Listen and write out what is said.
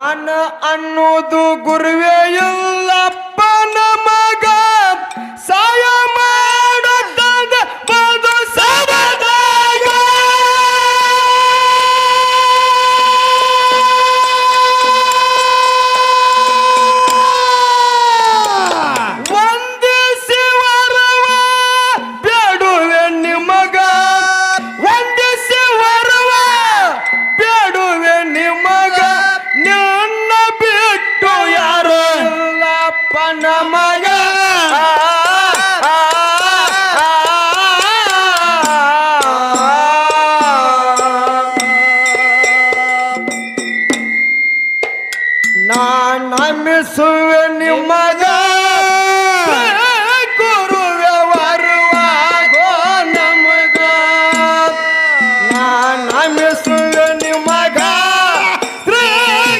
ಅನ ಅನ್ನೋದು ಗುರುವೇ ಇಲ್ಲಪ್ಪನ ಮಗ ಸಾಯ ಮಾಡುತ್ತದ ಬದು ಸವದಾಗ ವಂದಿಸಿ ವರವ ಬೇಡುವೆ ನಿಮಗ ವಂದಿಸಿ ವರವ ಬೇಡುವೆ ನಿಮಗ ನಿನ್ನ ಬಿಟ್ಟು ಯಾರು ಇಲ್ಲಪ್ಪನ ಮಗ ನಾ ನಮಿಸುವೆ ನಿಮಗ